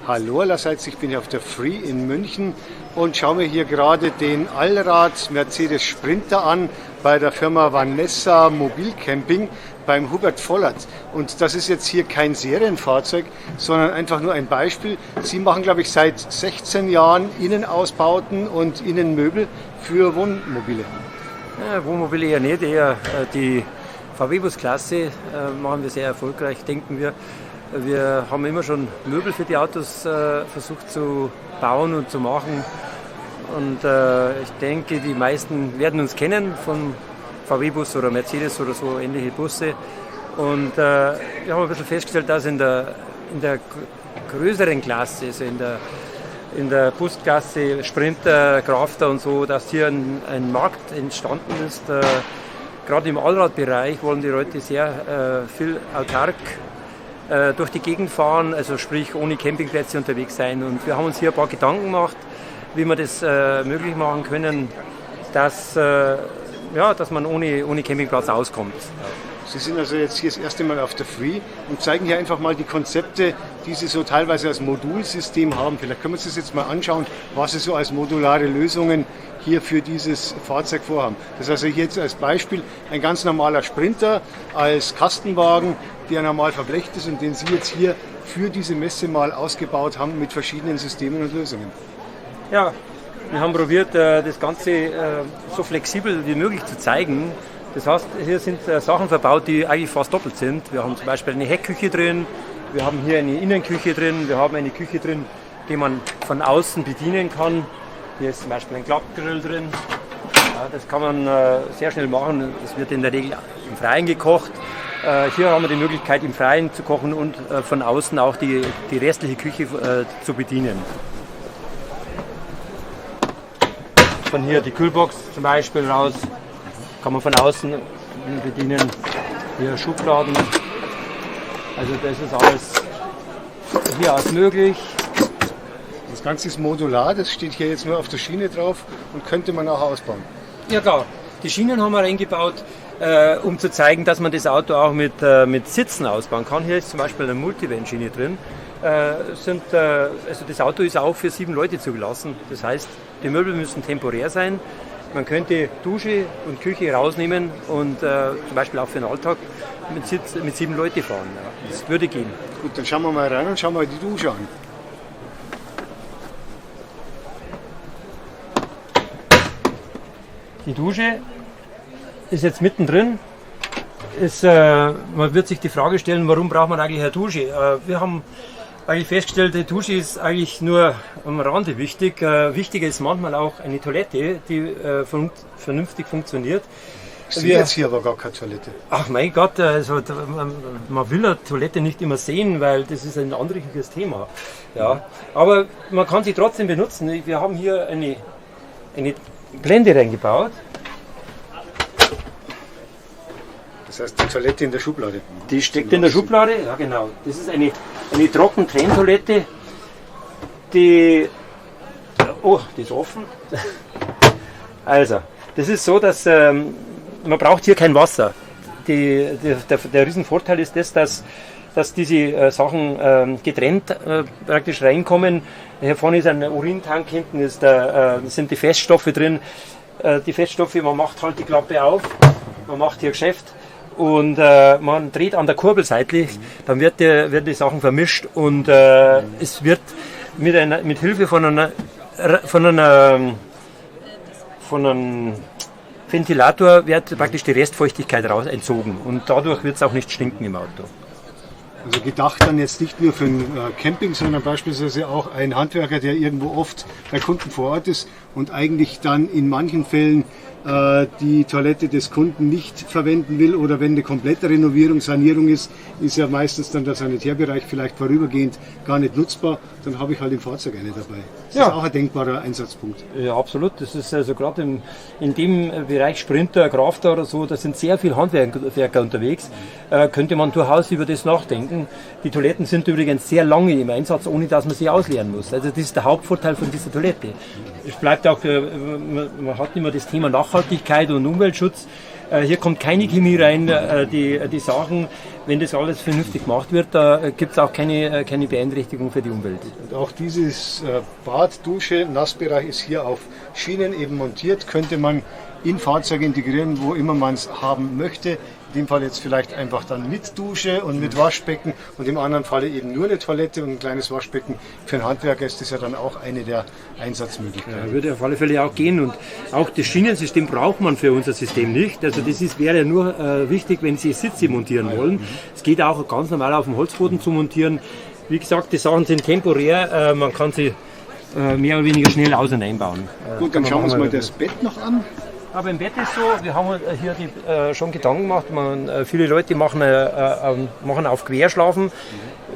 Hallo allerseits, ich bin hier auf der Free in München und schaue mir hier gerade den Allrad Mercedes Sprinter an bei der Firma Vanessa Mobilcamping beim Hubert Vollert. Und das ist jetzt hier kein Serienfahrzeug, sondern einfach nur ein Beispiel. Sie machen, glaube ich, seit 16 Jahren Innenausbauten und Innenmöbel für Wohnmobile. Ja, Wohnmobile eher nicht, eher die VW-Bus-Klasse machen wir sehr erfolgreich, denken wir. Wir haben immer schon Möbel für die Autos versucht zu bauen und zu machen. Und ich denke, die meisten werden uns kennen von VW-Bus oder Mercedes oder so ähnliche Busse. Und wir haben ein bisschen festgestellt, dass in der größeren Klasse, also in der Busklasse, Sprinter, Crafter und so, dass hier ein Markt entstanden ist. Gerade im Allradbereich wollen die Leute sehr viel autark durch die Gegend fahren, also sprich ohne Campingplätze unterwegs sein. Und wir haben uns hier ein paar Gedanken gemacht, wie wir das möglich machen können, dass man ohne Campingplatz auskommt. Sie sind also jetzt hier das erste Mal auf der Free und zeigen hier einfach mal die Konzepte, die Sie so teilweise als Modulsystem haben. Vielleicht können wir uns das jetzt mal anschauen, was Sie so als modulare Lösungen hier für dieses Fahrzeug vorhaben. Das ist also hier jetzt als Beispiel ein ganz normaler Sprinter als Kastenwagen, der normal verblecht ist und den Sie jetzt hier für diese Messe mal ausgebaut haben mit verschiedenen Systemen und Lösungen. Ja, wir haben probiert, das Ganze so flexibel wie möglich zu zeigen. Das heißt, hier sind Sachen verbaut, die eigentlich fast doppelt sind. Wir haben zum Beispiel eine Heckküche drin, wir haben hier eine Innenküche drin, wir haben eine Küche drin, die man von außen bedienen kann. Hier ist zum Beispiel ein Klappgrill drin. Ja, das kann man sehr schnell machen. Es wird in der Regel im Freien gekocht. Hier haben wir die Möglichkeit, im Freien zu kochen und von außen auch die restliche Küche zu bedienen. Von hier die Kühlbox zum Beispiel raus, kann man von außen bedienen. Hier Schubladen. Also das ist alles hier aus möglich. Das Ganze ist modular, das steht hier jetzt nur auf der Schiene drauf und könnte man auch ausbauen. Ja klar, die Schienen haben wir eingebaut, um zu zeigen, dass man das Auto auch mit Sitzen ausbauen kann. Hier ist zum Beispiel eine Multivan-Schiene drin. Also das Auto ist auch für 7 Leute zugelassen. Das heißt, die Möbel müssen temporär sein. Man könnte Dusche und Küche rausnehmen und zum Beispiel auch für den Alltag mit 7 Leute fahren. Ja, das würde gehen. Gut, dann schauen wir mal rein und schauen mal die Dusche an. Die Dusche ist jetzt mittendrin. Man wird sich die Frage stellen, warum braucht man eigentlich eine Dusche? Wir haben eigentlich festgestellt, die Dusche ist eigentlich nur am Rande wichtig. Wichtiger ist manchmal auch eine Toilette, die vernünftig funktioniert. Ich sehe jetzt hier aber gar keine Toilette. Ach mein Gott, also man will eine Toilette nicht immer sehen, weil das ist ein anrüchiges Thema. Ja. Aber man kann sie trotzdem benutzen. Wir haben hier eine Blende reingebaut. Das heißt, die Toilette in der Schublade. Die steckt in der Schublade, ja genau. Das ist eine Trockentrenntoilette, die ist offen. Also, das ist so, dass man braucht hier kein Wasser. Der Riesenvorteil ist das, dass diese Sachen getrennt praktisch reinkommen. Hier vorne ist ein Urintank, hinten sind die Feststoffe drin. Die Feststoffe, man macht halt die Klappe auf, man macht hier Geschäft und man dreht an der Kurbel seitlich, dann werden die Sachen vermischt und es wird mit Hilfe von einem Ventilator wird praktisch die Restfeuchtigkeit raus entzogen und dadurch wird es auch nicht stinken im Auto. Also gedacht dann jetzt nicht nur für ein Camping, sondern beispielsweise auch ein Handwerker, der irgendwo oft bei Kunden vor Ort ist und eigentlich dann in manchen Fällen die Toilette des Kunden nicht verwenden will oder wenn eine komplette Renovierung, Sanierung ist ja meistens dann der Sanitärbereich vielleicht vorübergehend gar nicht nutzbar, dann habe ich halt im Fahrzeug eine dabei. Das ist auch ein denkbarer Einsatzpunkt. Ja, absolut. Das ist also gerade in dem Bereich Sprinter, Crafter oder so, da sind sehr viele Handwerker unterwegs. Könnte man durchaus über das nachdenken. Die Toiletten sind übrigens sehr lange im Einsatz, ohne dass man sie ausleeren muss. Also das ist der Hauptvorteil von dieser Toilette. Es bleibt auch, man hat immer das Thema Nachhaltigkeit und Umweltschutz. Hier kommt keine Chemie rein, die Sachen, wenn das alles vernünftig gemacht wird, da gibt es auch keine Beeinträchtigung für die Umwelt. Und auch dieses Bad, Dusche, Nassbereich ist hier auf Schienen eben montiert, könnte man in Fahrzeuge integrieren, wo immer man es haben möchte. In dem Fall jetzt vielleicht einfach dann mit Dusche und mit Waschbecken und im anderen Falle eben nur eine Toilette und ein kleines Waschbecken. Für einen Handwerker ist das ja dann auch eine der Einsatzmöglichkeiten. Ja, würde auf alle Fälle auch gehen und auch das Schienensystem braucht man für unser System nicht. Also das wäre nur wichtig, wenn Sie Sitze montieren wollen. Es geht auch ganz normal auf dem Holzboden zu montieren. Wie gesagt, die Sachen sind temporär, man kann sie mehr oder weniger schnell aus- und einbauen. Gut, dann schauen wir uns mal das Bett noch an. Aber im Bett ist so, wir haben hier schon Gedanken gemacht, viele Leute machen auf Querschlafen.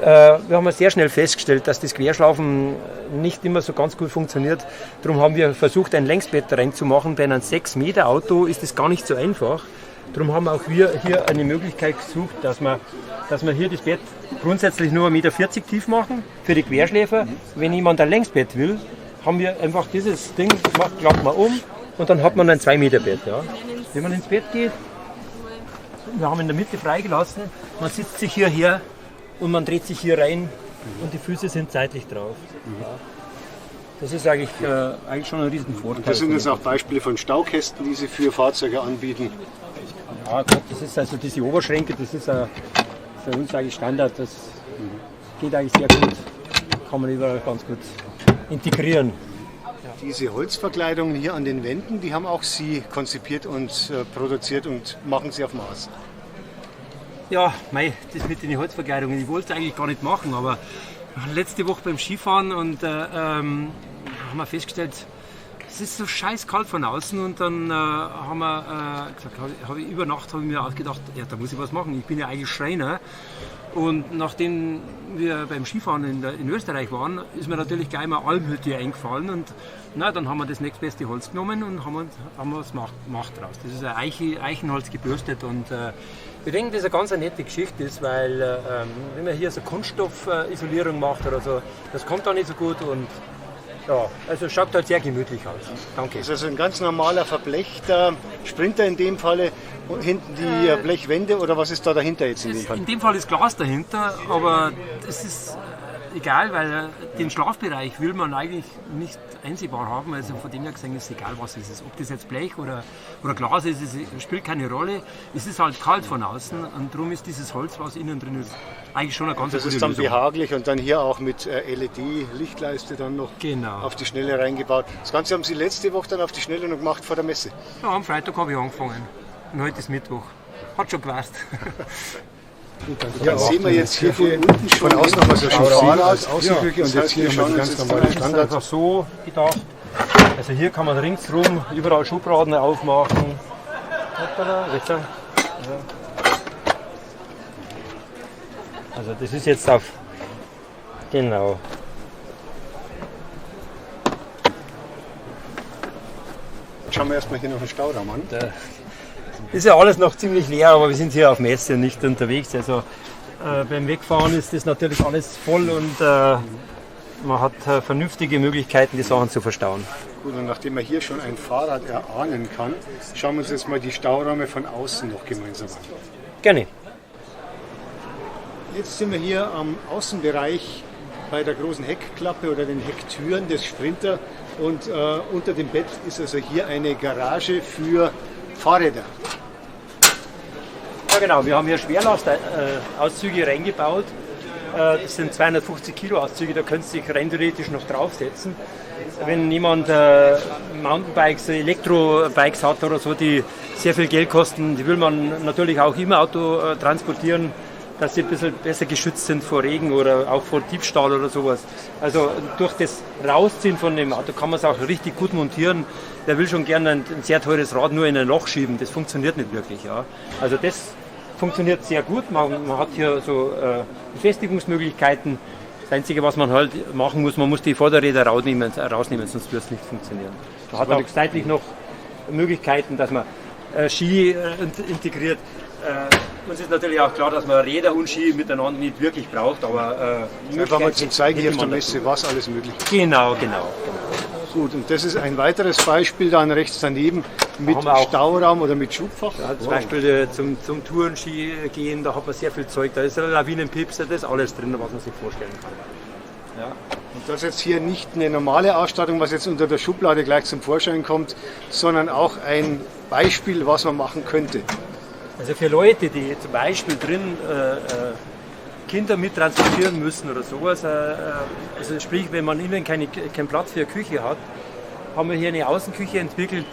Wir haben sehr schnell festgestellt, dass das Querschlafen nicht immer so ganz gut funktioniert. Darum haben wir versucht, ein Längsbett reinzumachen. Bei einem 6-Meter-Auto ist das gar nicht so einfach. Darum haben auch wir hier eine Möglichkeit gesucht, dass wir hier das Bett grundsätzlich nur 1,40 Meter tief machen für die Querschläfer. Wenn jemand ein Längsbett will, haben wir einfach dieses Ding, klappt man um. Und dann hat man ein 2-Meter-Bett. Ja. Wenn man ins Bett geht, wir haben in der Mitte freigelassen, man sitzt sich hierher und man dreht sich hier rein und die Füße sind seitlich drauf. Ja. Das ist eigentlich schon ein Riesenvorteil. Das sind jetzt auch Beispiele von Staukästen, die Sie für Fahrzeuge anbieten. Ja, gut, das ist also diese Oberschränke, das ist für uns eigentlich Standard. Das geht eigentlich sehr gut, kann man überall ganz gut integrieren. Diese Holzverkleidungen hier an den Wänden, die haben auch Sie konzipiert und produziert und machen Sie auf Maß. Ja, das mit den Holzverkleidungen, ich wollte es eigentlich gar nicht machen, aber letzte Woche beim Skifahren und haben wir festgestellt, es ist so scheiß kalt von außen und dann haben wir gesagt, über Nacht habe ich mir ausgedacht, ja, da muss ich was machen, ich bin ja eigentlich Schreiner. Und nachdem wir beim Skifahren in Österreich waren, ist mir natürlich gleich mal Almhütte eingefallen und dann haben wir das nächstbeste Holz genommen und haben was gemacht draus. Das ist ein Eichenholz gebürstet und wir denken, dass das eine ganz nette Geschichte ist, weil wenn man hier so Kunststoffisolierung macht oder so, das kommt da nicht so gut und ja, also schaut halt sehr gemütlich aus. Danke. Das ist also ein ganz normaler verblechter Sprinter in dem Falle. Hinten die Blechwände oder was ist da dahinter jetzt in dem Fall? In dem Fall ist Glas dahinter, aber das ist egal, weil den Schlafbereich will man eigentlich nicht einsehbar haben. Also von dem her gesehen ist es egal, was es ist. Ob das jetzt Blech oder Glas ist, es spielt keine Rolle. Es ist halt kalt von außen und darum ist dieses Holz, was innen drin ist, eigentlich schon eine ganz gute Lösung. Das ist dann behaglich und dann hier auch mit LED-Lichtleiste dann noch auf die Schnelle reingebaut. Das Ganze haben Sie letzte Woche dann auf die Schnelle noch gemacht vor der Messe? Ja, am Freitag habe ich angefangen. Und heute ist Mittwoch. Hat schon gepasst. Dann sehen wir jetzt hier von unten schon von außen nochmal so ein Fahrrad, Außenbügel und jetzt hier schon ganz normale Standard. Das ist einfach so gedacht. Also hier kann man ringsrum überall Schubladen aufmachen. Also das ist jetzt auf... Genau. Schauen wir erstmal hier noch einen Stauraum an. Ist ja alles noch ziemlich leer, aber wir sind hier auf Messe und nicht unterwegs. Also beim Wegfahren ist das natürlich alles voll und man hat vernünftige Möglichkeiten, die Sachen zu verstauen. Gut, und nachdem man hier schon ein Fahrrad erahnen kann, schauen wir uns jetzt mal die Stauräume von außen noch gemeinsam an. Gerne. Jetzt sind wir hier am Außenbereich bei der großen Heckklappe oder den Hecktüren des Sprinter und unter dem Bett ist also hier eine Garage für Fahrräder. Ja genau, wir haben hier Schwerlastauszüge reingebaut. Das sind 250 Kilo Auszüge, da könnt ihr sich rein theoretisch noch draufsetzen. Wenn jemand Mountainbikes, Elektrobikes hat oder so, die sehr viel Geld kosten, die will man natürlich auch im Auto transportieren, dass sie ein bisschen besser geschützt sind vor Regen oder auch vor Diebstahl oder sowas. Also durch das Rausziehen von dem Auto kann man es auch richtig gut montieren. Der will schon gerne ein sehr teures Rad nur in ein Loch schieben, das funktioniert nicht wirklich. Ja. Also das funktioniert sehr gut, man hat hier so Befestigungsmöglichkeiten. Das Einzige, was man halt machen muss, man muss die Vorderräder rausnehmen, sonst wird es nicht funktionieren. Man hat auch seitlich noch Möglichkeiten, dass man Ski integriert. Uns ist natürlich auch klar, dass man Räder und Ski miteinander nicht wirklich braucht, aber einfach mal zum Zeigen hier auf der Messe, was alles möglich ist. Genau. Gut, und das ist ein weiteres Beispiel dann rechts daneben. mit Stauraum oder mit Schubfach? Ja, zum Beispiel zum Tourenski gehen, da hat man sehr viel Zeug, da ist ein Lawinenpipser, da ist alles drin, was man sich vorstellen kann. Ja. Und das ist jetzt hier nicht eine normale Ausstattung, was jetzt unter der Schublade gleich zum Vorschein kommt, sondern auch ein Beispiel, was man machen könnte. Also für Leute, die zum Beispiel drin Kinder mit transportieren müssen oder sowas, also sprich, wenn man innen keinen Platz für eine Küche hat, haben wir hier eine Außenküche entwickelt,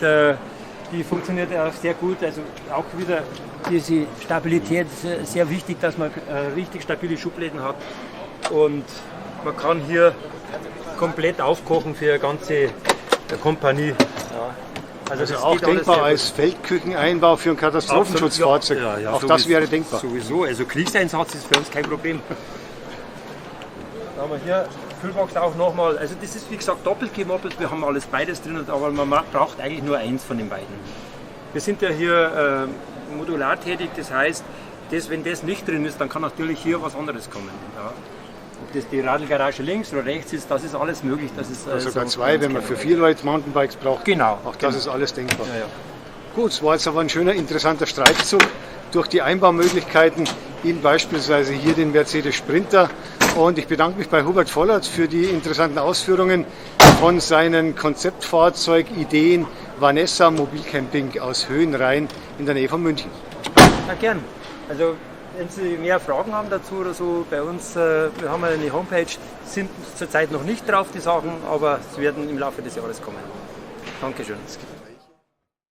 die funktioniert auch sehr gut. Also auch wieder diese Stabilität ist sehr wichtig, dass man richtig stabile Schubläden hat. Und man kann hier komplett aufkochen für eine ganze Kompanie. Ja. Also auch denkbar als Feldkücheneinbau für ein Katastrophenschutzfahrzeug. Ja, auch das wäre denkbar. Sowieso, also Kriegseinsatz ist für uns kein Problem. Da haben wir hier Kühlbox auch nochmal, also das ist wie gesagt doppelt gemoppelt, wir haben alles beides drin, aber man braucht eigentlich nur eins von den beiden. Wir sind ja hier modular tätig, das heißt, wenn das nicht drin ist, dann kann natürlich hier was anderes kommen. Ja. Ob das die Radlgarage links oder rechts ist, das ist alles möglich. Das ist, sogar zwei, wenn man für 4 Leute Mountainbikes braucht. Genau. Auch das ist alles denkbar. Ja, ja. Gut, es war jetzt aber ein schöner, interessanter Streifzug durch die Einbaumöglichkeiten in beispielsweise hier den Mercedes Sprinter. Und ich bedanke mich bei Hubert Vollert für die interessanten Ausführungen von seinen Konzeptfahrzeugideen Vanessa Mobilcamping aus Höhenrhein in der Nähe von München. Ja, gern. Also wenn Sie mehr Fragen haben dazu oder so, bei uns, wir haben eine Homepage, sind zurzeit noch nicht drauf die Sachen, aber es werden im Laufe des Jahres kommen. Dankeschön.